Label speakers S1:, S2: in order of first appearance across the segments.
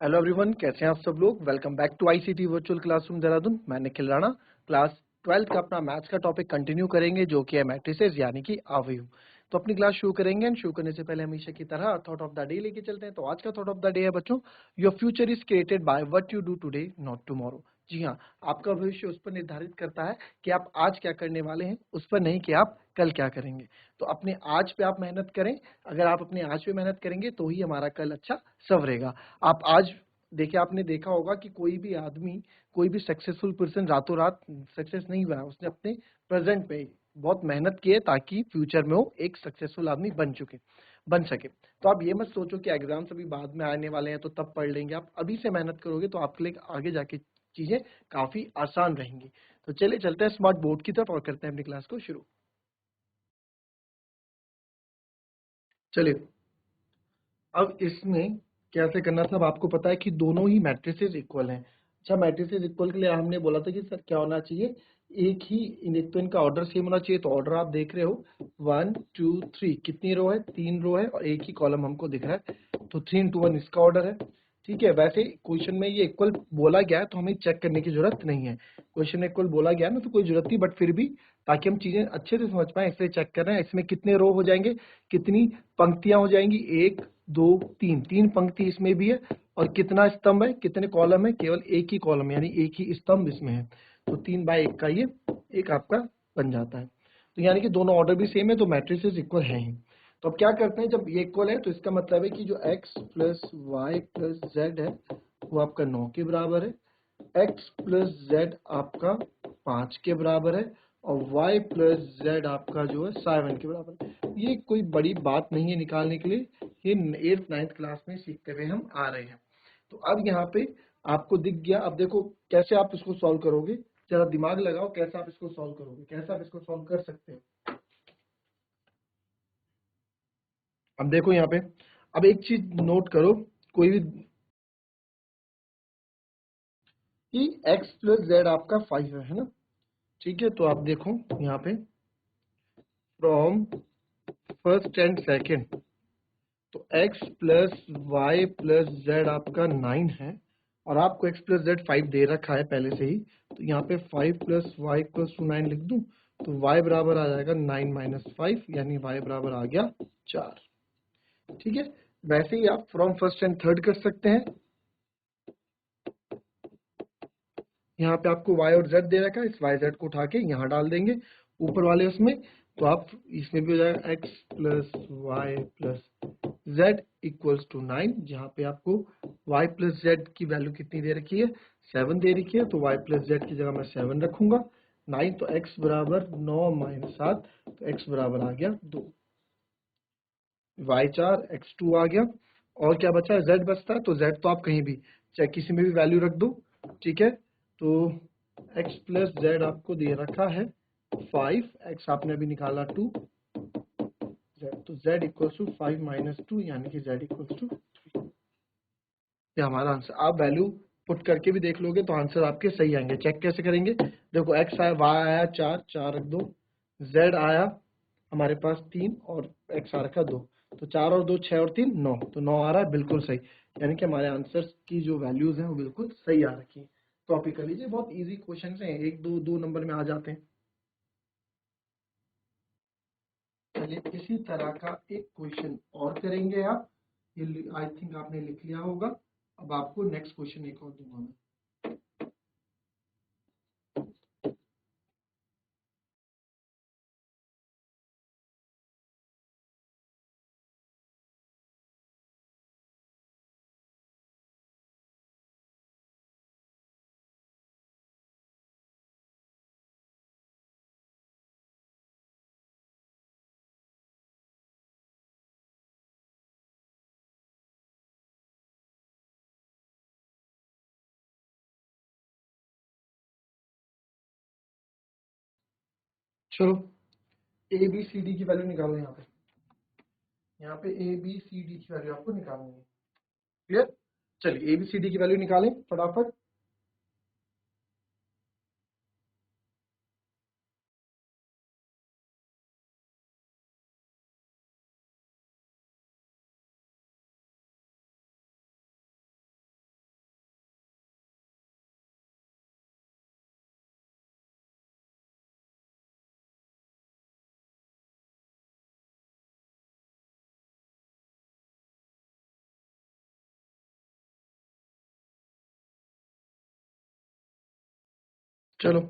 S1: Hello everyone, कैसे हैं आप सब लोग। Welcome back to ICT virtual classroom Dehradun. मैं निखिल राणा। क्लास 12 का अपना मैथ्स का टॉपिक कंटिन्यू करेंगे, जो कि है मैट्रिसेस यानी कि अवयव। तो अपनी क्लास शुरू करेंगे एंड शुरू करने से पहले हमेशा की तरह थॉट ऑफ द डे लेके चलते हैं। तो आज का थॉट ऑफ द डे है बच्चों, your future is created by what you do today not tomorrow. जी हाँ, आपका भविष्य उस पर निर्धारित करता है कि आप आज क्या करने वाले हैं, उस पर नहीं कि आप कल क्या करेंगे। तो अपने आज पे आप मेहनत करें। अगर आप अपने आज पे मेहनत करेंगे तो ही हमारा कल अच्छा संवरेगा। आप आज देखिए, आपने देखा होगा कि कोई भी आदमी, कोई भी सक्सेसफुल पर्सन रातों रात सक्सेस नहीं हुआ है। उसने अपने प्रेजेंट पे बहुत मेहनत की है ताकि फ्यूचर में वो एक सक्सेसफुल आदमी बन सके। तो आप ये मत सोचो कि एग्जाम्स अभी बाद में आने वाले हैं तो तब पढ़ लेंगे। आप अभी से मेहनत करोगे तो आपके लिए आगे जाके चीजें काफी आसान रहेंगी। तो चलिए चलते हैं स्मार्ट बोर्ड की तरफ और करते हैं अपनी क्लास को शुरू। चलिए, अब इसमें कैसे करना था, अब आपको पता है कि दोनों ही मैट्रिसेस इक्वल हैं। अच्छा, मैट्रिसेस इक्वल के लिए हमने बोला था कि सर क्या होना चाहिए, एक ही एक तो इनका ऑर्डर सेम होना चाहिए। तो ऑर्डर आप देख रहे हो 1 2 3, कितनी रो है, 3 रो है और एक ही कॉलम हमको दिख रहा है। तो 3 into 1 इसका ऑर्डर है। ठीक है, वैसे क्वेश्चन में ये इक्वल बोला गया है तो हमें चेक करने की जरूरत नहीं है। क्वेश्चन में इक्वल बोला गया है ना, तो कोई जरूरत नहीं, बट फिर भी ताकि हम चीजें अच्छे से समझ पाए इसलिए चेक कर रहे हैं। इसमें कितने रो हो जाएंगे, कितनी पंक्तियां हो जाएंगी, 1 2 3, 3 पंक्ति इसमें भी है। और कितना स्तंभ है, कितने कॉलम है, केवल एक ही कॉलम यानी एक ही स्तंभ इसमें है। तो 3 बाय 1 का ये एक आपका बन जाता है। तो यानी कि दोनों ऑर्डर भी सेम है, तो मैट्रिसेस इक्वल है ही। तो अब क्या करते हैं, जब ये इक्वल है तो इसका मतलब है कि जो x plus y plus z है वो आपका 9 के बराबर है, x प्लस जेड आपका 5 के बराबर है और y प्लस जेड आपका जो है 7 के बराबर है। ये कोई बड़ी बात नहीं है निकालने के लिए, ये 8th 9th क्लास में सीखते हुए हम आ रहे हैं। तो अब यहाँ पे आपको दिख गया। अब देखो कैसे आप इसको सॉल्व करोगे, जरा दिमाग लगाओ कैसे आप इसको सॉल्व करोगे, कैसे आप इसको सॉल्व कर सकते हो। अब देखो यहाँ पे, अब एक चीज नोट करो, कोई भी कि x प्लस जेड आपका 5 है ना। ठीक है, तो आप देखो यहाँ पे फ्रॉम फर्स्ट एंड सेकेंड, तो x plus y plus z आपका 9 है और आपको x प्लस जेड 5 दे रखा है पहले से ही। तो यहाँ पे 5 प्लस वाई प्लस 9 लिख दूं तो y बराबर आ जाएगा 9 माइनस 5, यानी y बराबर आ गया 4। ठीक है, वैसे ही आप फ्रॉम फर्स्ट एंड थर्ड कर सकते हैं। यहाँ पे आपको y और z दे रखा है, इस y z को उठा के यहाँ डाल देंगे ऊपर वाले उसमें। तो आप इसमें भी हो जाएगा x plus y plus z equals to 9, जहाँ पे आपको y प्लस z की वैल्यू कितनी दे रखी है, 7 दे रखी है। तो y प्लस z की जगह मैं 7 रखूंगा। 9 तो x बराबर 9 माइनस 7, तो x बराबर आ गया 2, y4 x2 आ गया। और क्या बचा है, z बचता है। तो z तो आप कहीं भी चाहे किसी में भी वैल्यू रख दो। ठीक है, तो x प्लस जेड आपको दे रखा है 5, x आपने अभी निकाला 2, z तो z इक्वल्स टू 5 माइनस 2, यानी कि z इक्वल्स टू 3। ये हमारा आंसर। आप वैल्यू पुट करके भी देख लोगे तो आंसर आपके सही आएंगे। चेक कैसे करेंगे, देखो x आया, y आया 4, 4 रख दो, z आया हमारे पास 3 और x आ रखा 2। तो 4 और 2 6 और 3 9, तो 9 आ रहा है बिल्कुल सही। यानी कि हमारे आंसर्स की जो वैल्यूज हैं वो बिल्कुल सही आ रखी है। कॉपी कर लीजिए, बहुत इजी क्वेश्चन हैं, 1 2 2 नंबर में आ जाते हैं। चलिए इसी तरह का एक क्वेश्चन और करेंगे आप। ये आई थिंक आपने लिख लिया होगा। अब आपको नेक्स्ट क्वेश्चन एक और दूंगा मैं। चलो, ए बी सी डी की वैल्यू निकालो। यहाँ पे ए बी सी डी की वैल्यू आपको निकालनी है। क्लियर, चलिए ए बी सी डी की वैल्यू निकालें फटाफट। चलो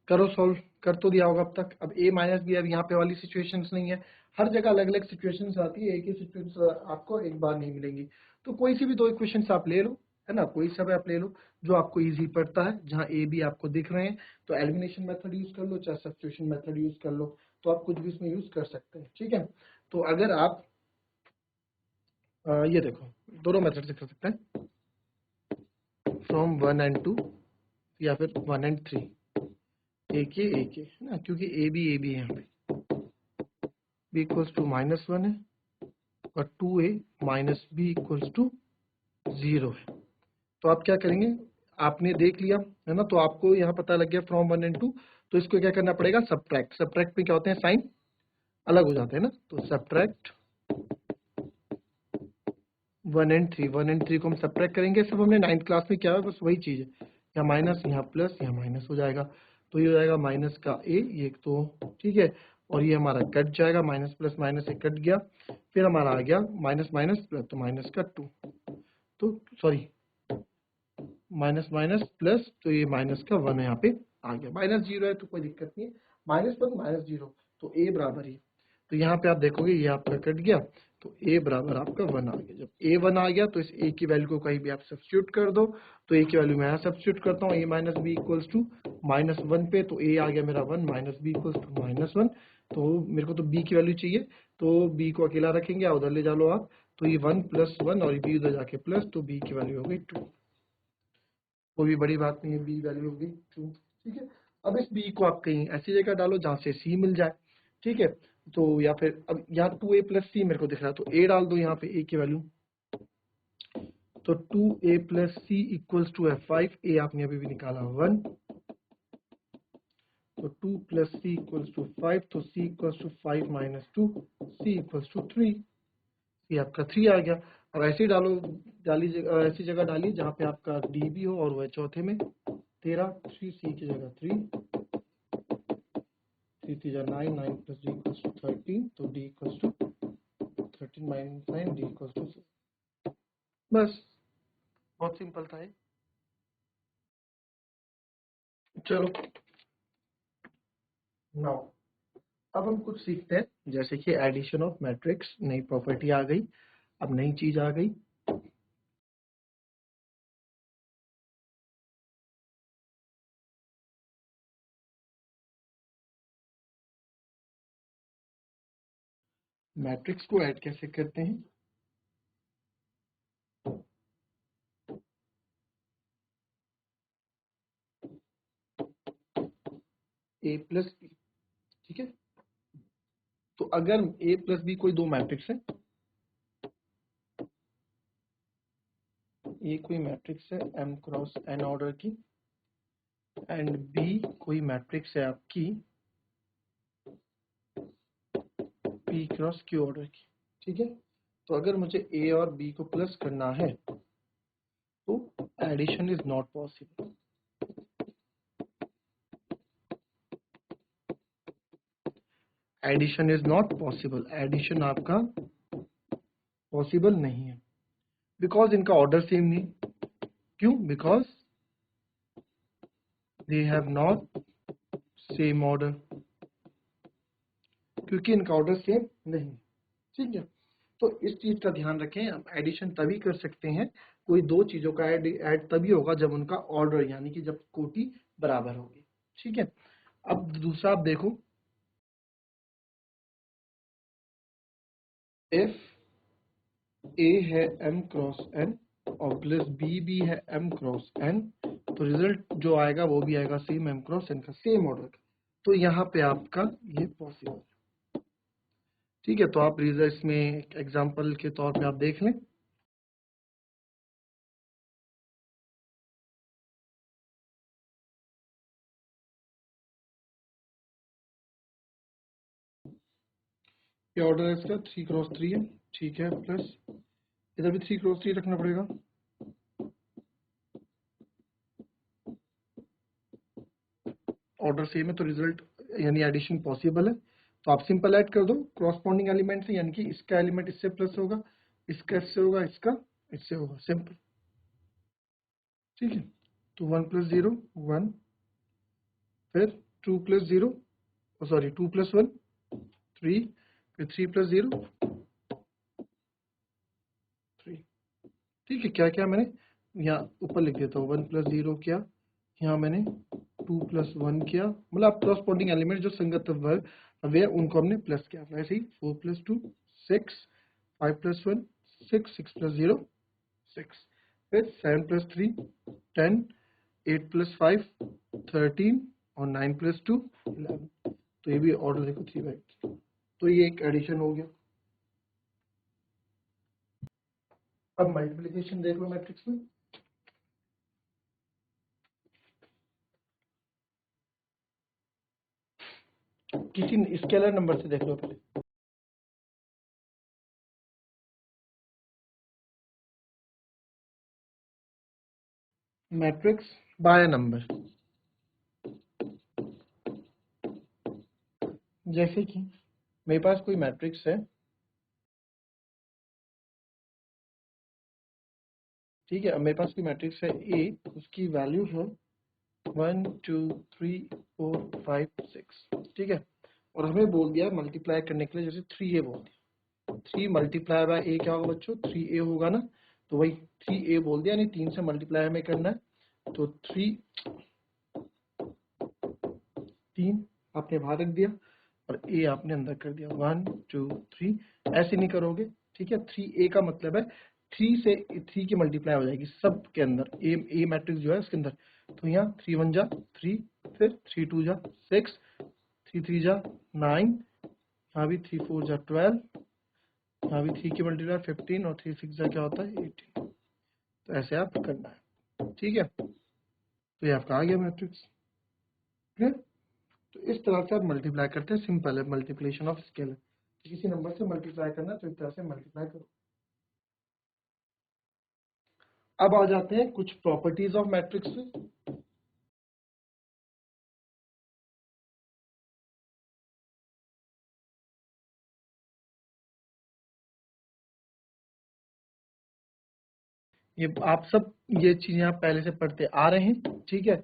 S1: करो सॉल्व, कर तो दिया होगा अब तक। अब a माइनस बी, अब यहाँ पे वाली सिचुएशंस नहीं है, हर जगह अलग अलग सिचुएशंस आती है, एक ही सिचुएशन आपको एक बार नहीं मिलेंगी। तो कोई सी भी दो इक्वेशंस आप ले लो, है ना, कोई सा भी आप ले लो जो आपको इजी पड़ता है, जहाँ a b आपको दिख रहे हैं, तो एलिमिनेशन मेथड यूज कर लो, चाहे सब्स्टिट्यूशन मेथड यूज कर लो, तो आप कुछ भी इसमें यूज कर सकते हैं, ठीक है। तो अगर आप ये देखो, दोनों मेथड से कर सकते हैं, फ्रॉम 1 and 2 या फिर 1 and 3, एक है ना, क्योंकि ए बी है यहाँ पे, b इक्वल्स टू -1 है और 2a minus b equals to 0 है। तो आप क्या करेंगे, आपने देख लिया है ना, तो आपको यहाँ पता लग गया फ्रॉम 1 and 2, तो इसको क्या करना पड़ेगा, सब्ट्रैक्ट। सब्ट्रैक्ट में क्या होते हैं, साइन अलग हो जाते हैं ना, तो सब्ट्रैक्ट 1 and 3, 1 and 3 को हम सब्ट्रैक्ट करेंगे, सब हमने 9th क्लास में किया है, बस वही चीज़ है, यहाँ माइनस यहाँ प्लस यहाँ माइनस हो जाएगा, तो ये हो जाएगा माइनस का a, ये तो ठीक है, और ये हमारा कट जाएगा, माइनस प्लस माइनस से कट गया, फिर हमारा आ गया माइनस माइनस प्लस, तो माइनस का 2, तो सॉरी माइनस माइनस प्लस, तो ये माइनस का 1 यहाँ पे आ गया, माइनस 0 है तो कोई दिक्कत नहीं है, -1 -0, तो a बराबर ही, तो यहाँ पे आप देखोगे ये आपका कट गया, तो a बराबर आपका 1 आ गया। जब a 1 आ गया तो इस a की वैल्यू को कहीं भी आप सब्स्टिट्यूट कर दो, तो a की वैल्यू मैं यहाँ सब्स्टिट्यूट करता हूँ, a minus b equals to -1 पे, तो a आ गया मेरा 1, माइनस बी इक्वल्स टू -1, तो मेरे को तो b की वैल्यू चाहिए, तो b को अकेला रखेंगे, उधर ले जा लो आप, तो ये 1 + 1 और b उधर जाके प्लस, तो b की वैल्यू हो गई 2, कोई भी बड़ी बात नहीं है, बी वैल्यू होगी 2, ठीक है। अब इस बी को आप कहीं ऐसी जगह डालो जहां से सी मिल जाए, ठीक है, तो या फिर अब यहाँ 2a + c मेरे को दिख रहा है, तो a डाल दो यहाँ पे, a की वैल्यू, तो 2a + c इक्वल्स टू है 5, a आपने अभी भी निकाला 1, तो 2 + c इक्वल्स टू 5, तो c equals to 5 - 2, c equals to 3, ये आपका 3 आ गया। अब ऐसे डालो, ऐसी जगह डालिए जहाँ पे आपका डी भी हो और वह चौथे में 13, 3c की जगह 3, 3 3 9, 9 + d इक्वल्स टू 13, तो d equals to 13 - 9, d equals to 6, बस बहुत सिंपल था ये। चलो नाउ अब हम कुछ सीखते हैं, जैसे कि एडिशन ऑफ मैट्रिक्स, नई प्रॉपर्टी आ गई, अब नई चीज आ गई, मैट्रिक्स को ऐड कैसे करते हैं। a + b, ठीक है, तो अगर a + b कोई दो मैट्रिक्स है, a कोई मैट्रिक्स है m × n ऑर्डर की, एंड b कोई मैट्रिक्स है आपकी p × q ऑर्डर की, ठीक है, तो अगर मुझे a और b को प्लस करना है तो addition is not possible. Addition is not possible, addition आपका पॉसिबल नहीं है, बिकॉज इनका ऑर्डर सेम नहीं। क्यों? Because they have not same order, क्योंकि इनका ऑर्डर सेम नहीं, ठीक है। तो इस चीज का ध्यान रखें, हम एडिशन तभी कर सकते हैं, कोई दो चीजों का ऐड तभी होगा जब उनका ऑर्डर, यानी कि जब कोटि बराबर होगी, ठीक है। अब दूसरा आप देखो, इफ a है m × n और प्लस b भी है m × n, तो रिजल्ट जो आएगा वो भी आएगा सेम m × n का, सेम ऑर्डर का, तो यहाँ पे आपका ये पॉसिबल है, ठीक है। तो आप रिजल्ट इसमें एग्जांपल के तौर पे आप देख लें, ये ऑर्डर है इसका 3 × 3 है, ठीक है, प्लस इधर भी 3 × 3 रखना पड़ेगा, ऑर्डर सेम है तो रिजल्ट यानी एडिशन पॉसिबल है, तो आप सिंपल ऐड कर दो क्रॉसपॉन्डिंग एलिमेंट से, यानी कि इसका एलिमेंट इससे प्लस होगा, इसका इससे होगा, इसका इससे होगा, सिंपल, ठीक है। तो 1 + 0 1, फिर 2 प्लस 0, सॉरी 2 प्लस 1 3, फिर 3 प्लस 0 3। ठीक है, क्या क्या मैंने यहाँ ऊपर लिख देता हूँ, 1 प्लस 0 किया, यहाँ मैंने 2 प्लस 1 किया, मतलब आप क्रॉसपोंडिंग एलिमेंट जो संगत अवयव है उनको हमने प्लस किया। ऐसे ही 4 प्लस 2 6, 5 प्लस 1 6, 6 प्लस 0 6, फिर 7 प्लस 3 10, 8 प्लस 5 13 और 9 प्लस 2 11। तो ये भी ऑर्डर देखो 3/3। तो ये एक एडिशन हो गया। अब मल्टीप्लिकेशन देख लो मैट्रिक्स में। किसी स्केलर नंबर से देख लो पहले। मैट्रिक्स बाय नंबर, जैसे कि मेरे पास कोई मैट्रिक्स है, ठीक है। अब मेरे पास कोई मैट्रिक्स है ए, उसकी वैल्यू है 1 2 3 4 5 6, ठीक है। और हमें बोल दिया मल्टीप्लाई करने के लिए, जैसे 3a बोल दिया, 3 मल्टीप्लाई बाय ए क्या होगा बच्चों, 3a होगा ना। तो वही 3a बोल दिया, यानी 3 से मल्टीप्लाई हमें करना है। तो 3 आपने बाहर रख दिया और a आपने अंदर कर दिया, 1 2 3। ऐसे नहीं करोगे, ठीक है। 3a का मतलब है 3 से 3 की मल्टीप्लाई हो जाएगी सब के अंदर, ए मैट्रिक्स जो है उसके अंदर। तो यहाँ 3 1 जा 3, फिर 3 2 जा 6, 3 3 जा 9, यहाँ भी 3 4 जा 12, यहाँ भी 3 की मल्टीप्लाई 15 और 3 6 जा क्या होता है 18। तो ऐसे आप करना है, ठीक है। तो ये आपका आ गया मैट्रिक्स, ठीक है। तो इस तरह से आप मल्टीप्लाई करते हैं, सिंपल है मल्टीप्लिकेशन ऑफ स्केलर। किसी नंबर से मल्टीप्लाई करना तो इस तरह से मल्टीप्लाई करो। अब आ जाते हैं कुछ प्रॉपर्टीज ऑफ मैट्रिक्स पे। ये आप सब ये चीजें आप पहले से पढ़ते आ रहे हैं, ठीक है।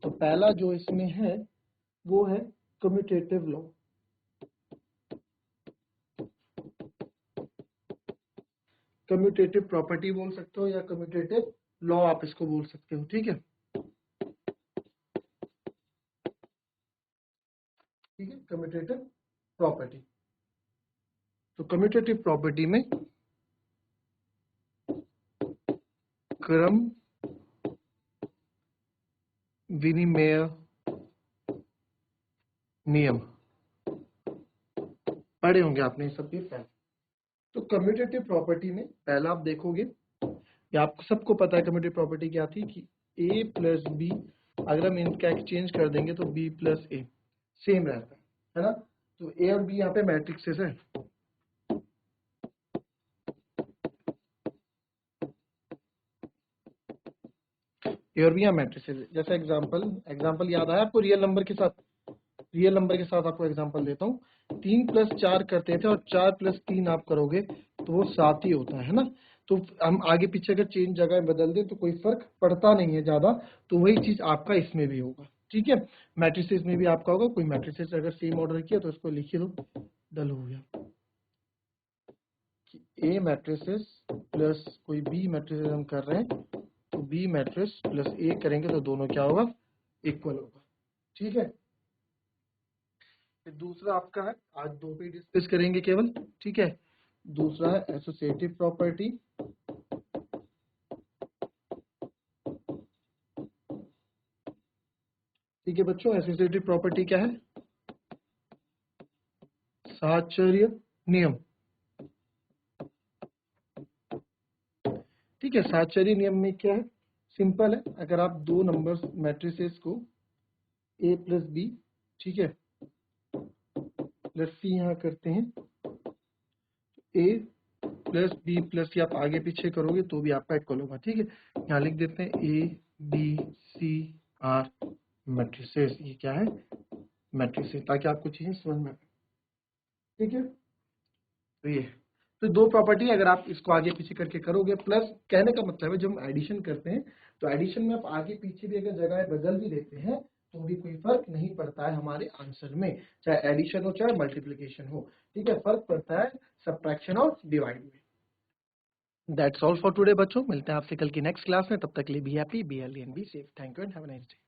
S1: तो पहला जो इसमें है वो है कम्यूटेटिव लॉ। कम्यूटेटिव प्रॉपर्टी बोल सकते हो या कम्यूटेटिव लॉ आप इसको बोल सकते हो, ठीक है। ठीक है, कम्यूटेटिव प्रॉपर्टी। तो कम्यूटेटिव प्रॉपर्टी में क्रम विनिमय नियम पढ़े होंगे आपने सब ये पहले। तो कम्यूटेटिव प्रॉपर्टी में पहला आप देखोगे, ये आपको सबको पता है कम्यूटेटिव प्रॉपर्टी क्या थी कि a प्लस बी, अगर हम इनका एक्सचेंज कर देंगे तो b प्लस ए सेम रहता है ना। तो a और b यहाँ पे मैट्रिक्सेस है, a और b यहाँ मैट्रिक्सेस है। जैसे एग्जांपल याद आया आपको, रियल नंबर के साथ, रियल नंबर के साथ आपको एग्जांपल देता हूँ। 3 प्लस 4 करते थे और 4 प्लस 3 आप करोगे तो वो 7 ही होता है ना। तो हम आगे पीछे अगर चेंज जगह बदल दें तो कोई फर्क पड़ता नहीं है ज्यादा। तो वही चीज आपका इसमें भी होगा, ठीक है। मैट्रिसेस में भी आपका होगा, कोई मैट्रिसेस अगर सेम ऑर्डर किया तो इसको लिखिए दो, डल हो गया कि ए मैट्रिसेस प्लस कोई बी मैट्रिसेस हम कर रहे हैं, तो बी मैट्रिक्स प्लस ए करेंगे तो दोनों क्या होगा, इक्वल होगा, ठीक है। फिर दूसरा आपका है, आज दो पे डिस्कस करेंगे केवल, ठीक है। दूसरा है एसोसिएटिव प्रॉपर्टी। ठीक है बच्चों, एसोसिएटिव प्रॉपर्टी क्या है, साहचर्य नियम। ठीक है, साहचर्य नियम में क्या है, सिंपल है। अगर आप दो नंबर्स मैट्रिसेस को ए प्लस बी, ठीक है, प्लस सी यहाँ करते हैं, ए प्लस बी प्लस सी आप आगे पीछे करोगे तो भी आपका इक्वल होगा, ठीक है। यहाँ लिख देते हैं A B C are matrices, ये क्या है, मैट्रिसेस, ताकि आपको चीजें समझ में आए, ठीक है। तो ये तो दो प्रॉपर्टी, अगर आप इसको आगे पीछे करके करोगे, प्लस कहने का मतलब है जब हम एडिशन करते हैं तो एडिशन में आप आगे पीछे भी अगर जगह बदल भी देते हैं तो भी कोई फर्क नहीं पड़ता है हमारे आंसर में, चाहे एडिशन हो चाहे मल्टीप्लिकेशन हो। ठीक है, फर्क पड़ता है सब्ट्रैक्शन और डिवाइड में। दैट्स ऑल फॉर टुडे बच्चों, मिलते हैं आपसे कल की नेक्स्ट क्लास में। तब तक के लिए be happy, be healthy and be safe. Thank you and have a nice day.